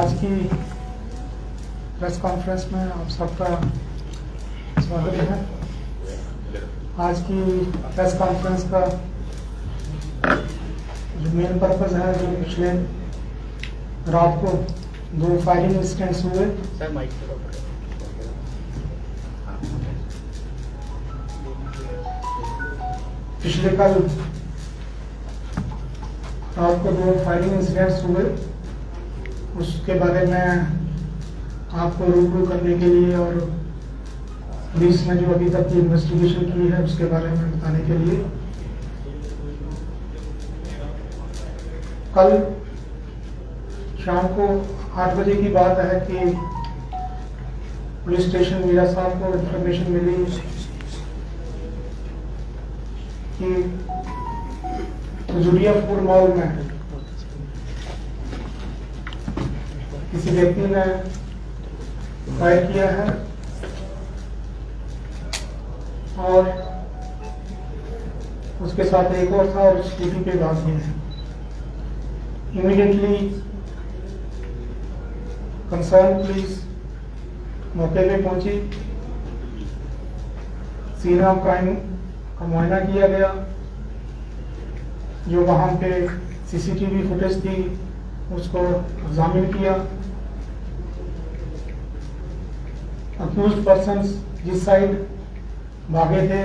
आज की press conference में आप सबका स्वागत है। आज की प्रेस कॉन्फ्रेंस का जो मेन पर्पस है, जो पिछले रात को 2 फायरिंग इंसिडेंट्स हुए, पिछले कल रात को 2 फायरिंग इंसिडेंट्स हुए, उसके बारे में आपको रूबरू करने के लिए और पुलिस ने जो अभी तक की इन्वेस्टिगेशन की है उसके बारे में बताने के लिए कल शाम को 8 बजे की बात है कि पुलिस स्टेशन मीरा साहब को इंफॉर्मेशन मिली कि जुड़िया फूड मॉल में किसी व्यक्ति ने फायर किया है और उसके साथ एक और था और स्कूटी पे भाग गए हैं। इमीडिएटली कंसर्न पुलिस मौके पे पहुंची, सीन ऑफ क्राइम का मुआयना किया गया। जो वहां पे सीसीटीवी फुटेज थी उसको एग्जामिन किया। अक्यूज्ड पर्सन्स जिस साइड भागे थे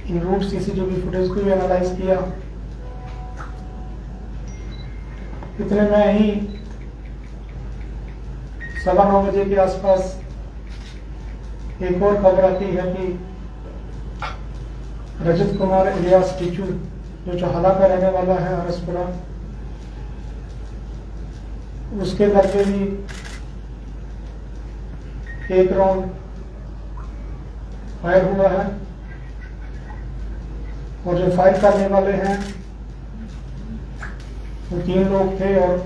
इन रूट सीसीटीवी फुटेज को भी एनालाइज किया। इतने में ही 9:15 बजे के आसपास एक और खबर आती है कि रजत कुमार इलियास टीचू, जो चौहाला का रहने वाला है हरसपुरा, उसके घर पे भी एक राउंड फायर हुआ है और जो फायर करने वाले हैं वो 3 लोग थे और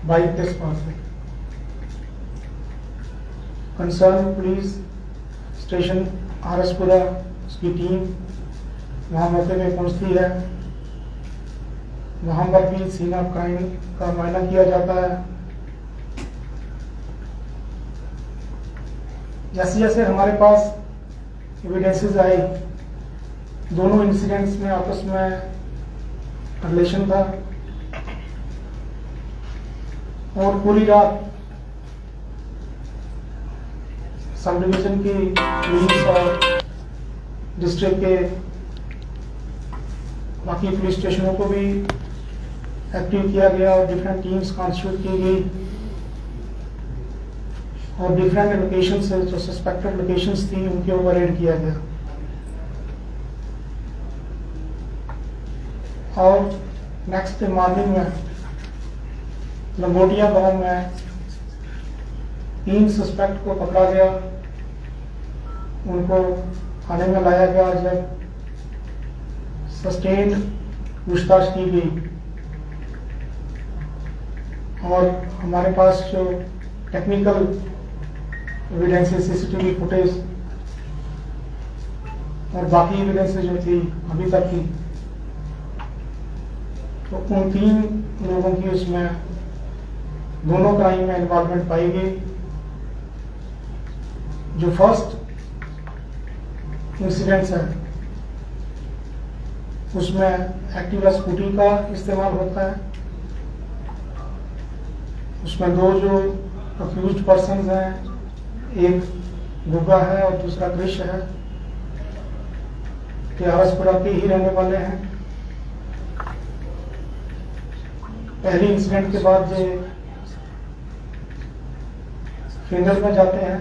बाइक के पास थे। कंसर्न पुलिस स्टेशन हरसपुरा, उसकी टीम वहां मौके पे पहुंचती है। वहां पर भी सीन ऑफ क्राइम का मुआयना किया जाता है। जैसे जैसे हमारे पास एविडेंसेस आई, दोनों इंसिडेंट्स में आपस में रिलेशन था और पूरी रात सब डिवीजन की पुलिस और डिस्ट्रिक्ट के बाकी पुलिस स्टेशनों को भी एक्टिव किया गया और डिफरेंट टीम्स कॉन्स्टिट्यूट की गई और डिफरेंट लोकेशन से जो सस्पेक्टेड लोकेशंस थी उनके ऊपर रेड किया गया। और नेक्स्ट डे मॉर्निंग में लंगोटिया गांव में 3 सस्पेक्ट को पकड़ा गया। उनको थाने में लाया गया। जब सस्टेन्ड पूछताछ की गई और हमारे पास जो टेक्निकल एविडेंसेस, सीसीटीवी फुटेज और बाकी एविडेंसेस जो थी अभी तक की, तो उन 3 लोगों की उसमें दोनों क्राइम में इन्वॉल्वमेंट पाई गई। जो फर्स्ट इंसिडेंट्स है उसमें एक्टिवा स्कूटी का इस्तेमाल होता है। उसमें 2 जो अक्यूज्ड पर्सन्स हैं, एक गुग्गा है और दूसरा कृष है, कि हरसपुरा के ही रहने वाले हैं। पहली इंसिडेंट के बाद जो फिंगर में जाते हैं,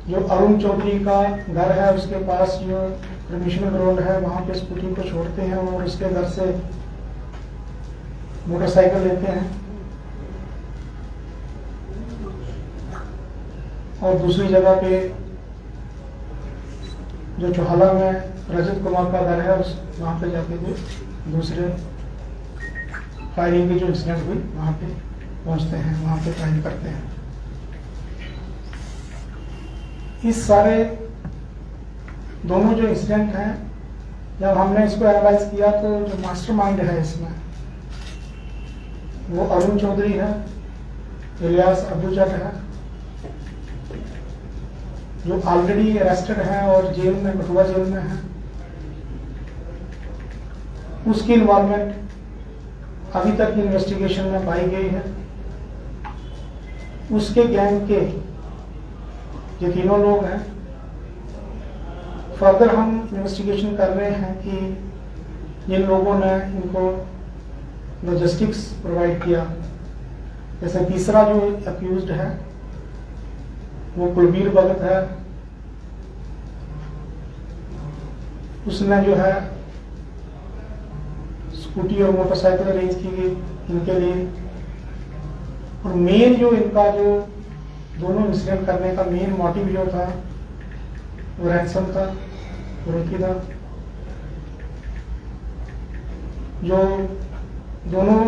जो अरुण चौधरी का घर है उसके पास जो परमिशन रोड है वहां पे स्कूटी को छोड़ते हैं और उसके घर से मोटरसाइकिल लेते हैं। और दूसरी जगह पे जो चौहाला में रजत कुमार का घर है उस वहां पे जाके जो दूसरे फायरिंग की जो इंसिडेंट हुई वहां पे पहुंचते हैं, वहां पे फायरिंग करते हैं। इस सारे दोनों जो इंसिडेंट हैं, जब हमने इसको एनालाइज किया तो जो मास्टरमाइंड है इसमें वो अरुण चौधरी है इलियास अब्दुल जट है, जो ऑलरेडी अरेस्टेड है और जेल में, कठुआ जेल में है। उसकी इन्वॉल्वमेंट अभी तक इन्वेस्टिगेशन में पाई गई है। उसके गैंग के जो तीनों लोग हैं, फर्दर हम इन्वेस्टिगेशन कर रहे हैं कि जिन लोगों ने इनको लॉजिस्टिक्स प्रोवाइड किया। जैसे तीसरा जो अक्यूज्ड है वो कुलबीर भगत है, उसने जो है स्कूटी और मोटरसाइकिल अरेंज की गई इनके लिए। और मेन जो इनका जो दोनों इंसिडेंट करने का मेन मोटिव जो था वो रैंसम था, रुपये था। जो दोनों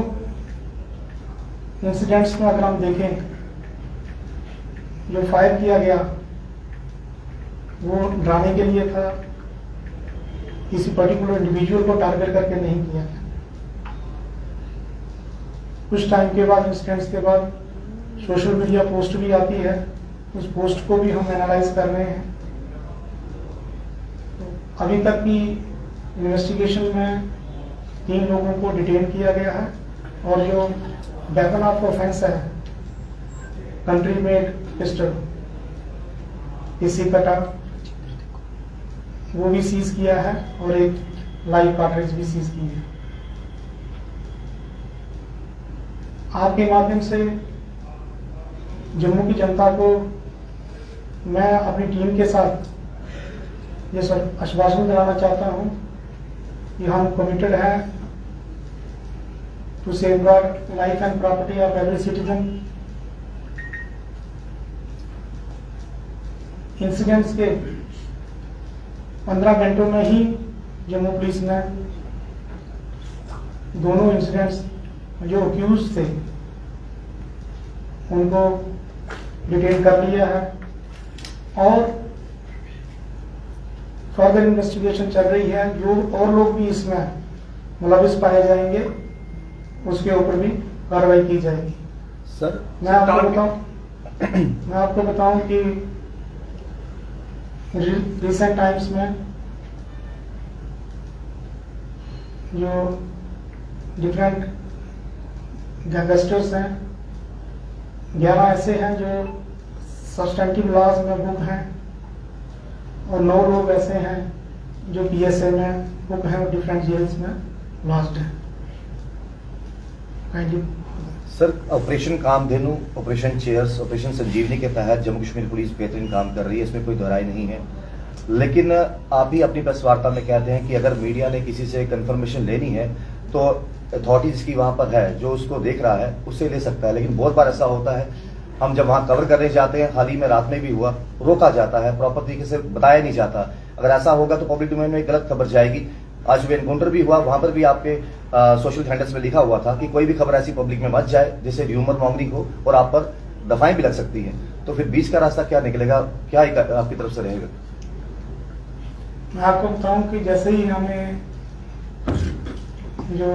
इंसिडेंट्स में अगर हम देखें, जो फायर किया गया वो डराने के लिए था, किसी पर्टिकुलर इंडिविजुअल को टारगेट करके नहीं किया गया। कुछ टाइम के बाद, इंसिडेंट्स के बाद सोशल मीडिया पोस्ट भी आती है, उस पोस्ट को भी हम एनालाइज कर रहे हैं। तो अभी तक की इन्वेस्टिगेशन में 3 लोगों को डिटेन किया गया है और जो वेपन ऑफ ऑफेंस है, कंट्री मेड पिस्टल इसी कटा, वो भी सीज किया है और एक लाइव कार्ट्रिज भी सीज की है। आपके माध्यम से जम्मू की जनता को मैं अपनी टीम के साथ ये सब आश्वासन दिलाना चाहता हूं कि हम कमिटेड हैं to safeguard life and property of every citizen. Incidents के 15 घंटों में ही जम्मू पुलिस ने दोनों इंसिडेंट्स जो अक्यूज थे उनको डिटेन कर लिया है और फर्दर इन्वेस्टिगेशन चल रही है। जो और लोग भी इसमें मुलविस पाए जाएंगे उसके ऊपर भी कार्रवाई की जाएगी। सर मैं आपको बताऊं कि रिसेंट टाइम्स में जो डिफरेंट गैंगस्टर्स हैं, 11 ऐसे हैं जो सब्सटेंटिव लॉज में बुक हैं और 9 लोग ऐसे हैं जो पीएसए में बुक हैं और डिफरेंट जेल्स में लॉज्ड हैं। Thank you sir. Operation Kamdhenu, operation chairs, operation Sanjeevani के तहत जम्मू कश्मीर पुलिस बेहतरीन काम कर रही है, इसमें कोई दोहराई नहीं है। लेकिन आप ही अपनी प्रेस वार्ता में कहते हैं कि अगर मीडिया ने किसी से कंफर्मेशन लेनी है तो अथॉरिटीज की वहां पर है, जो उसको देख रहा है उससे ले सकता है। लेकिन बहुत बार ऐसा होता है, हम जब वहां कवर करने जाते हैं, हाल ही में रात में भी हुआ, रोका जाता है, प्रॉपर तरीके से बताया नहीं जाता। अगर ऐसा होगा तो पब्लिक डोमेन में एक गलत खबर जाएगी। आज सुबह एनकाउंटर भी हुआ, वहां पर भी आपके सोशल हैंडल्स में लिखा हुआ था कि कोई भी खबर ऐसी पब्लिक में मत जाए जिससे र्यूमर मॉन्गरिंग हो और आप पर दफाएं भी लग सकती हैं। तो फिर बीच का रास्ता क्या निकलेगा, क्या आपकी तरफ से रहेगा? मैं आपको बताऊं कि जैसे ही हमें जो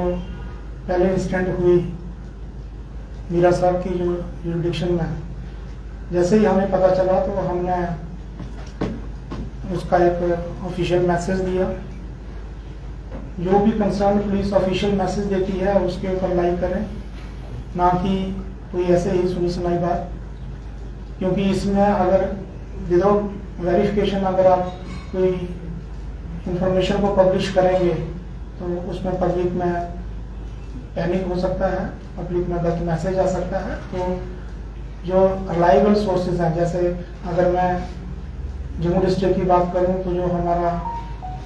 पहले इंसिडेंट हुई मीरा साहब की जो जुरिडिक्शन में, जैसे ही हमें पता चला तो हमने उसका एक ऑफिशियल मैसेज दिया। जो भी कंसर्न पुलिस ऑफिशियल मैसेज देती है उसके ऊपर लाइक करें, ना कि कोई ऐसे ही सुनी सुनाई बात। क्योंकि इसमें अगर विदाउट वेरिफिकेशन अगर आप कोई इंफॉर्मेशन को पब्लिश करेंगे तो उसमें पब्लिक में पैनिक हो सकता है, पब्लिक में गलत मैसेज आ सकता है। तो जो रिलायबल सोर्सेज हैं, जैसे अगर मैं जम्मू डिस्ट्रिक्ट की बात करूं तो जो हमारा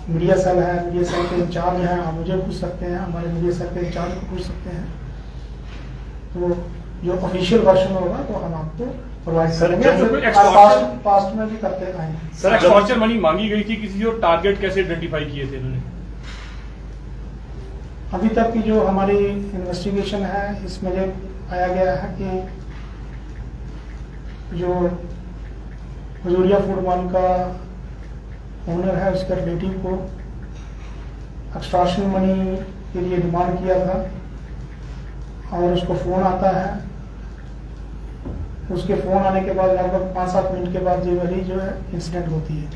मीडिया सेल है, मीडिया सेल के इंचार्ज हैं, आप मुझे पूछ सकते हैं, हमारे मीडिया सेल के इंचार्ज को पूछ सकते हैं। तो जो ऑफिशियल वर्जन होगा तो हम आपको प्रोवाइड करेंगे। पास्ट में भी करते आए हैं। सर, एक्सटॉर्शन मनी मांगी गई थी किसी, और टारगेट कैसे आइडेंटिफाई किए थे इन्होंने? अभी तक की जो हमारी इन्वेस्टिगेशन है इसमें जो आया गया है कि जो हजूरिया फूड मॉल का ओनर है उसके रिलेटिव को एक्सटॉर्शन मनी के लिए डिमांड किया था और उसको फोन आता है उसके फोन आने के बाद लगभग 5-7 मिनट के बाद जो वाली जो है इंसिडेंट होती है।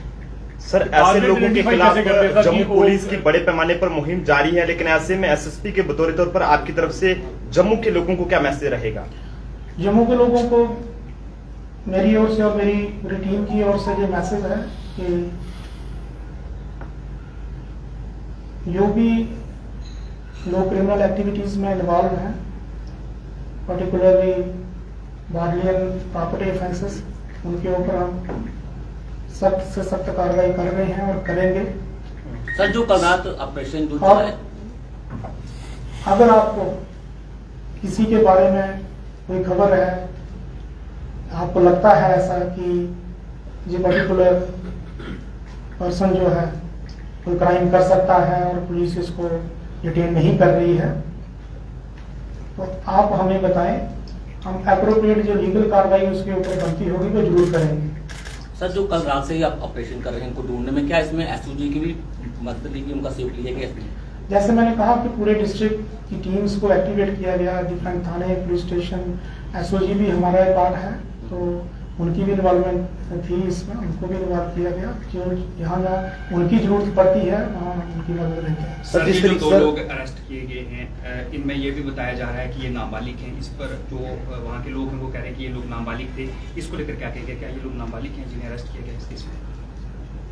सर, ऐसे टारगेट लोगों के आइडेंटिफाई खिलाफ कैसे करते हैं सर जम्मू कि वो- पुलिस की बड़े पैमाने पर मुहिम जारी है, लेकिन ऐसे में एसएसपी के बतौर तौर पर आपकी तरफ से जम्मू के लोगों को क्या मैसेज रहेगा? जम्मू के लोगों को मेरी ओर से और मेरी पूरी टीम की ओर से ये मैसेज है कि जो भी लोग क्रिमिनल एक्टिविटीज में इन्वॉल्व हैं, particularly bodily and property offences, उनके ऊपर हम सख्त से सख्त कार्रवाई कर रहे हैं और करेंगे। सर, जो कल रात ऑपरेशन जो और चला है, अगर आपको किसी के बारे में कोई खबर है, आपको लगता है ऐसा कि ये पर्टिकुलर पर्सन जो है कोई क्राइम कर सकता है और पुलिस इसको डिटेन नहीं कर रही है, तो आप हमें बताएं, हम एप्रोप्रिएट जो लीगल कार्रवाई उसके ऊपर बनती होगी वो जरूर करेंगे। सर जो कल रात से ही आप ऑपरेशन कर रहे हैं इनको ढूंढने में, क्या इसमें एसओजी की भी मदद ली, उनका सहयोग लिया गया इसमें? जैसे मैंने कहा कि पूरे डिस्ट्रिक्ट की टीम्स को एक्टिवेट किया गया, डिफरेंट थाने, पुलिस स्टेशन, एसओजी भी हमारा एक पार्ट है, तो उनकी भी इन्वॉल्वमेंट थी इसमें, उनको भी इन्वॉल्व किया गया। जो जहाँ जहाँ उनकी जरूरत पड़ती है वहाँ उनकी मदद लेते हैं। सर, ये जिस जो तरीके 2 से- लोग अरेस्ट किए गए हैं, इनमें ये भी बताया जा रहा है कि ये नाबालिग हैं। इस पर जो वहाँ के लोग हैं वो कह रहे हैं कि ये लोग नाबालिग थे। इसको लेकर क्या कहेंगे, क्या ये लोग नाबालिग हैं जिन्हें अरेस्ट किया गया इस केस में?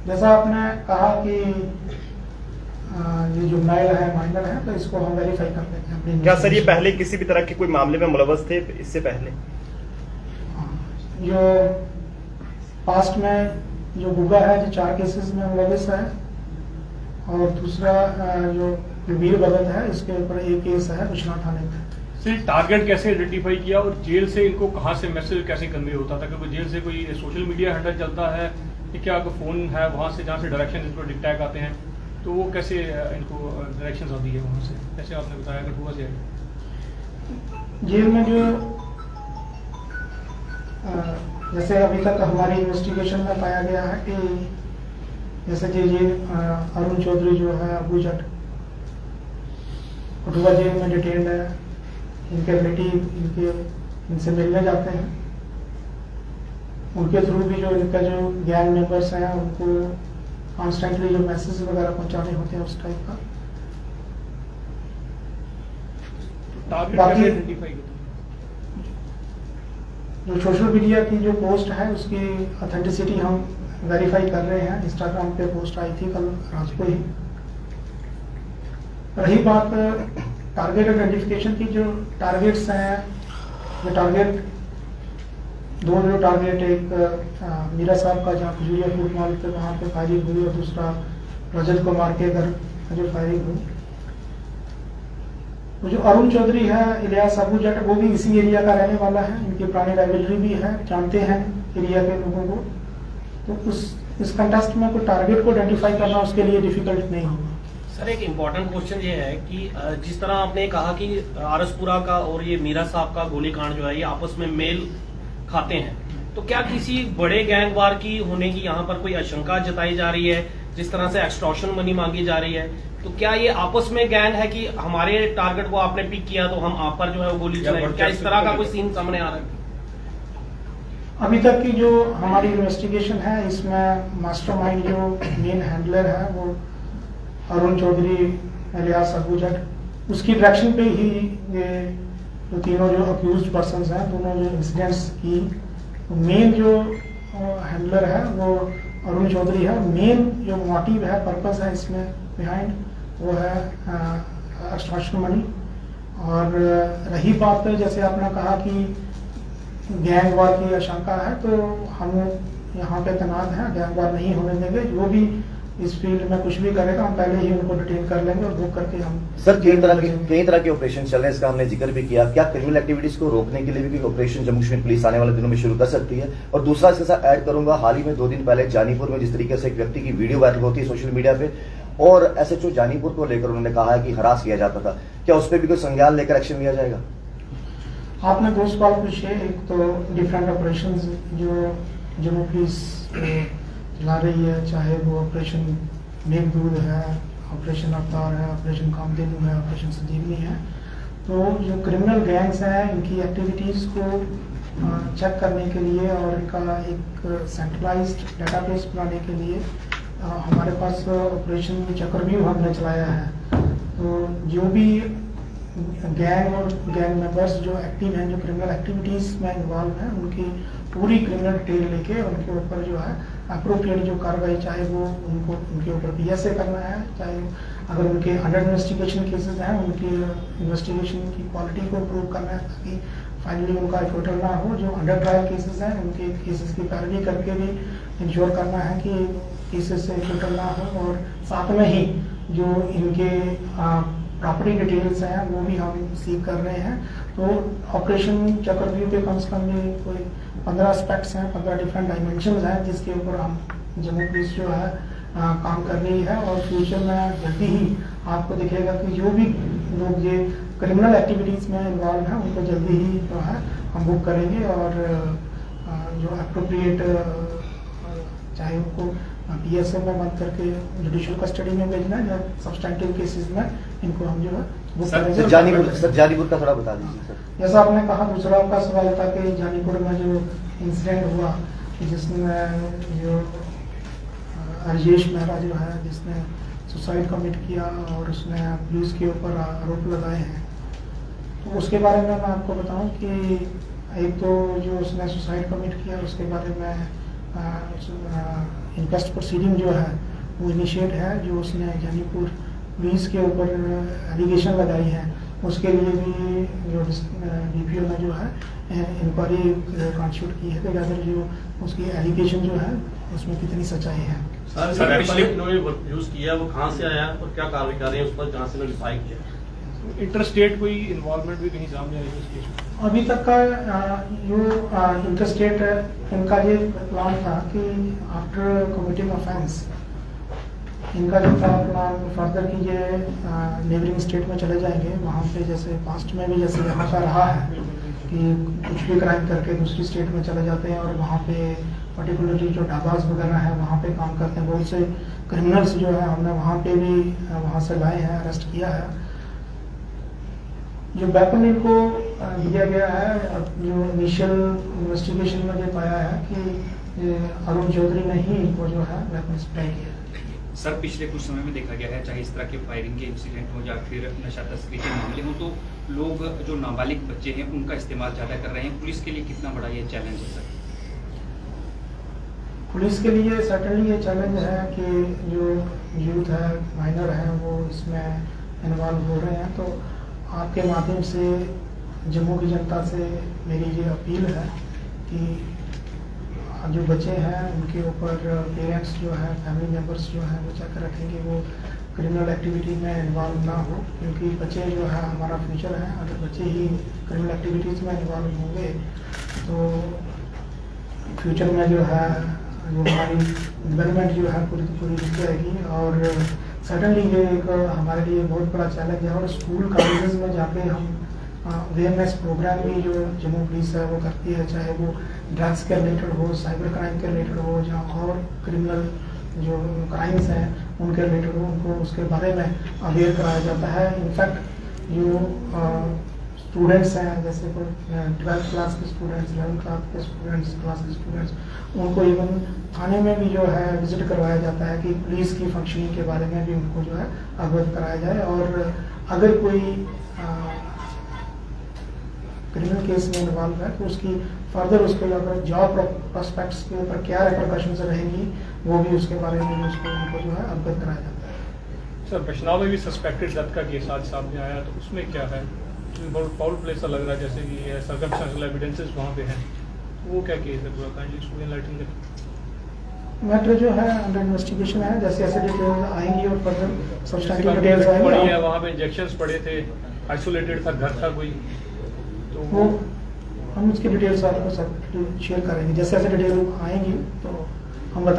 जैसा आपने कहा कि ये जुर्नाइल है, माइनर है, तो इसको हम वेरीफाई कर लेते हैं अपनी। क्या सर ये पहले किसी भी तरह के कोई मामले में मुलव्वस थे इससे पहले? जो पास्ट में जो गुगा है, जो 4 केसेस में मुलविस है, और दूसरा जो वीर भगत है, इसके ऊपर एक केस है बिश्नाथ थाने में। सर टारगेट कैसे आइडेंटिफाई किया और जेल से इनको कहाँ से मैसेज कैसे कन्वे होता था? क्योंकि जेल से कोई सोशल मीडिया हैंडल चलता है कि क्या फोन है वहाँ से जहाँ से डायरेक्शन इस पर डिक्टैक आते हैं, तो वो कैसे इनको डायरेक्शन आती है वहाँ से? कैसे आपने बताया अगर हुआ जाए जेल में जो जैसे अभी तक हमारी इन्वेस्टिगेशन में पाया गया है कि जैसे ये अरुण चौधरी जो है अबू जट कठुआ जेल में डिटेन्ड है, इनके रिलेटिव इनसे मिलने जाते हैं, उनके थ्रू भी जो इनका जो गैंग मेंबर्स हैं उनको कॉन्स्टेंटली जो मैसेज वगैरह पहुंचाने होते हैं उस टाइप का। टारगेट बाकी- कैसे आइडेंटिफाई करते हैं? जो सोशल मीडिया की जो पोस्ट है उसकी ऑथेंटिसिटी हम वेरीफाई कर रहे हैं। इंस्टाग्राम पे पोस्ट आई थी कल रात को ही। रही बात टारगेट आइडेंटिफिकेशन की, जो टारगेट्स हैं, जो टारगेट जो टारगेट, एक मीरा साहब का जहाँ खजूरिया फूड मॉल पे वहाँ पे फायरिंग हुई, और दूसरा रजत कुमार के घर जो फायरिंग हुई। वो जो अरुण चौधरी है, इलियास अबू जट, वो भी इसी एरिया का रहने वाला है, इनकी पुरानी राइवलरी भी है, जानते हैं एरिया के लोगों को, तो इस कंटेस्ट में कोई टारगेट को आइडेंटिफाई करना उसके लिए डिफिकल्ट नहीं होगा। सर एक इम्पोर्टेंट क्वेश्चन ये है कि जिस तरह आपने कहा कि आरसपुरा का और ये मीरा साहब का गोलीकांड जो है ये आपस में मेल खाते हैं, तो क्या किसी बड़े गैंग वार की होने की यहाँ पर कोई आशंका जताई जा रही है? जिस तरह से एक्सटॉर्शन मनी मांगी जा रही है, तो क्या ये आपस में गैंग है कि हमारे टारगेट को आपने पिक किया तो हम आप पर जो है वो गोली चलाएं? क्या इस तरह का कोई सीन सामने आ रहा है? अभी तक की जो हमारी इन्वेस्टिगेशन है इसमें मास्टरमाइंड जो मेन हैंडलर है वो अरुण चौधरी इलियास अबू जट, उसकी डायरेक्शन पे ही ये जो तीनों जो अक्यूज्ड पर्संस हैं, दोनों जो इंसिडेंट्स की मेन जो हैंडलर है वो अरुण चौधरी है। मेन जो मोटिव है, पर्पस है इसमें बिहाइंड, वो है एक्सटॉर्शन मनी। और रही बात जैसे आपने कहा कि गैंग वार की आशंका है, तो हम यहाँ पे तैनात हैं, गैंग वार नहीं होने देंगे। जो भी इस फील्ड में कुछ भी करेगा हम पहले ही उनको डिटेन कर लेंगे और बुक करके हम सर कई तरह के ऑपरेशन चल रहे हैं, इसका हमने जिक्र भी किया। क्या क्रिमिनल एक्टिविटीज को रोकने के लिए भी कोई ऑपरेशन जम्मू कश्मीर पुलिस आने वाले दिनों में शुरू कर सकती है? और दूसरा इसके साथ ऐड करूंगा, हाल ही में 2 दिन पहले जानीपुर में जिस तरीके से एक व्यक्ति की वीडियो वायरल होती है सोशल मीडिया पे, और एसएचओ जानीपुर को लेकर उन्होंने कहा है कि हरास किया जाता था, क्या उस पर भी कोई संज्ञान लेकर एक्शन लिया जाएगा? आपने 2 सवाल पूछे। एक तो डिफरेंट ऑपरेशंस जो जम्मू पुलिस चला रही है, चाहे वो ऑपरेशन मेघदूत है, ऑपरेशन अवतार है, ऑपरेशन कामधेनु है, ऑपरेशन संजीवनी है, तो जो क्रिमिनल गैंग्स हैं इनकी एक्टिविटीज को चेक करने के लिए और इनका एक सेंट्रलाइज्ड डेटाबेस बनाने के लिए हमारे पास ऑपरेशन चक्रव्यूह हमने चलाया है। तो जो भी गैंग और गैंग मेंबर्स जो एक्टिव हैं, जो क्रिमिनल एक्टिविटीज़ में इन्वॉल्व हैं, उनकी पूरी क्रिमिनल डिटेल लेके उनके ऊपर जो है अप्रोप्रिएट जो कार्रवाई, चाहे वो उनको उनके ऊपर PSA करना है, चाहे अगर उनके अंडर इन्वेस्टिगेशन केसेस हैं उनकी इन्वेस्टिगेशन की क्वालिटी को इम्प्रूव करना है ताकि फाइनली उनका एक्विटल ना हो। जो अंडर ट्रायल केसेस हैं उनके केसेस की पैरवी करके भी इंश्योर करना है कि केसेस से एक्विटल ना हो, और साथ में ही जो इनके प्रॉपर्टी डिटेल्स हैं वो भी हम सीख कर रहे हैं। तो ऑपरेशन चक्रव्यूह के कम से कम भी कोई 15 एस्पेक्ट्स हैं, 15 डिफरेंट डायमेंशंस हैं जिसके ऊपर हम जम्मू पुलिस जो है काम कर रही है। और फ्यूचर में जल्दी ही आपको दिखेगा कि जो भी लोग ये क्रिमिनल एक्टिविटीज़ में इन्वॉल्व हैं उनको जल्दी ही जो है हम बुक करेंगे, और जो अप्रोप्रिएट चाहे उनको PSA में बंद करके जुडिशियल कस्टडी में भेजना है या सब्सटेंटिव केसेस में इनको हम जो है बुक करेंगे। सर जानीपुर का थोड़ा बता दीजिए सर। जैसा आपने कहा, दूसरा आपका सवाल था कि जानीपुर में जो इंसिडेंट हुआ जिसमें जो राजेश मेहरा जो है जिसने सुसाइड कमिट किया और उसने पुलिस के ऊपर आरोप लगाए हैं, तो उसके बारे में मैं आपको बताऊं कि एक तो जो उसने सुसाइड कमिट किया उसके बारे में इंक्वेस्ट प्रोसीडिंग जो है वो इनिशिएट है। जो उसने जानीपुर पुलिस के ऊपर एलिगेशन लगाई है उसके लिए भी जो DPO ने जो है इंक्वायरी कॉन्स्टिट्यूट की है कि अगर जो उसकी एलिगेशन जो है उसमें कितनी सच्चाई है। सर पिछले इन्होंने यूज किया वो कहाँ से आया और क्या कार्रवाई कर रहे हैं उस पर जहाँ से वेरीफाई किया? इंटरस्टेट कोई इन्वॉल्वमेंट भी कहीं सामने आई है इस केस में? अभी तक का जो इंटरस्टेट इनका ये प्लान था कि आफ्टर कमिटिंग ऑफेंस इनका जो था प्लान फर्दर की ये नेबरिंग स्टेट में चले जाएंगे, वहाँ पे जैसे पास्ट में भी जैसे यहाँ का रहा है कि कुछ भी क्राइम करके दूसरी स्टेट में चले जाते हैं और वहाँ पे पर्टिकुलरली जो ढाबाज वगैरह हैं वहाँ पे काम करते हैं। बहुत से क्रिमिनल्स जो है हमने वहाँ पे भी वहाँ से लाए हैं, अरेस्ट किया है। जो वेपन इनको दिया गया है, जो इनिशियल इन्वेस्टिगेशन में ये पाया है कि अरुण चौधरी ने ही इनको जो है वेपन सप्लाई किया। सर पिछले कुछ समय में देखा गया है, चाहे इस तरह के फायरिंग के इंसिडेंट हो या फिर नशा तस्करी के मामले हो, तो लोग जो नाबालिग बच्चे हैं उनका इस्तेमाल ज़्यादा कर रहे हैं। पुलिस के लिए कितना बड़ा ये चैलेंज है सर? पुलिस के लिए सर्टेनली ये चैलेंज है कि जो यूथ है, माइनर है, वो इसमें इन्वॉल्व हो रहे हैं। तो आपके माध्यम से जम्मू की जनता से मेरी ये अपील है कि जो बच्चे हैं उनके ऊपर पेरेंट्स जो है, फैमिली मेम्बर्स जो हैं वो चेक रखेंगे वो क्रिमिनल एक्टिविटी में इन्वॉल्व ना हो, क्योंकि बच्चे जो है हमारा फ्यूचर है। अगर बच्चे ही क्रिमिनल एक्टिविटीज़ में इन्वॉल्व होंगे तो फ्यूचर में जो है जो हमारी डेवलपमेंट जो है पूरी रुक जाएगी। और सर्टनली ये एक हमारे लिए बहुत बड़ा चैलेंज है। और स्कूल कॉलेजेस में जाके हम अवेयरनेस प्रोग्राम भी जो जम्मू पुलिस है वो करती है, चाहे वो ड्रग्स के रिलेटेड हो, साइबर क्राइम के रिलेटेड हो, या और क्रिमिनल जो क्राइम्स हैं उनके रिलेटेड हो, उनको उसके बारे में अवेयर कराया जाता है। इनफैक्ट जो स्टूडेंट्स हैं, जैसे कोई 12th क्लास के स्टूडेंट्स, 11th क्लास के स्टूडेंट्स, उनको इवन थाने में भी जो है विजिट करवाया जाता है कि पुलिस की फंक्शनिंग के बारे में भी उनको जो है अवगत कराया जाए। और अगर कोई क्रिमिनल केस में इन्वॉल्व है तो उसकी फर्दर उसके अगर जॉब प्रोस्पेक्ट्स के ऊपर क्या रिपरकशंस रहेंगी वो भी उसके बारे में उसको उनको जो है अवगत कराया जाता है। सर बिश्नौर में भी सस्पेक्टेड डेथ का केस आज सामने आया, तो उसमें क्या है? बहुत फाउल प्लेस सा लग रहा है, जैसे कि सर्कमस्टेंशियल एविडेंसेस वहाँ पे हैं, वो क्या केस है पूरा? काइंडली इसको एनलाइटन करें। मैटर जो है अंडर इन्वेस्टिगेशन है, जैसे ऐसे डिटेल्स आएंगी और फर्दर सब्सटेंटिव डिटेल्स आएंगी। पड़ी है वहाँ पे इंजेक्शंस पड़े थे, आइसोलेटेड था, घर था कोई, तो वो हम उसकी डिटेल्स आपको सब शेयर करेंगे। जैसे ऐसे डिटेल आएंगी तो हम बता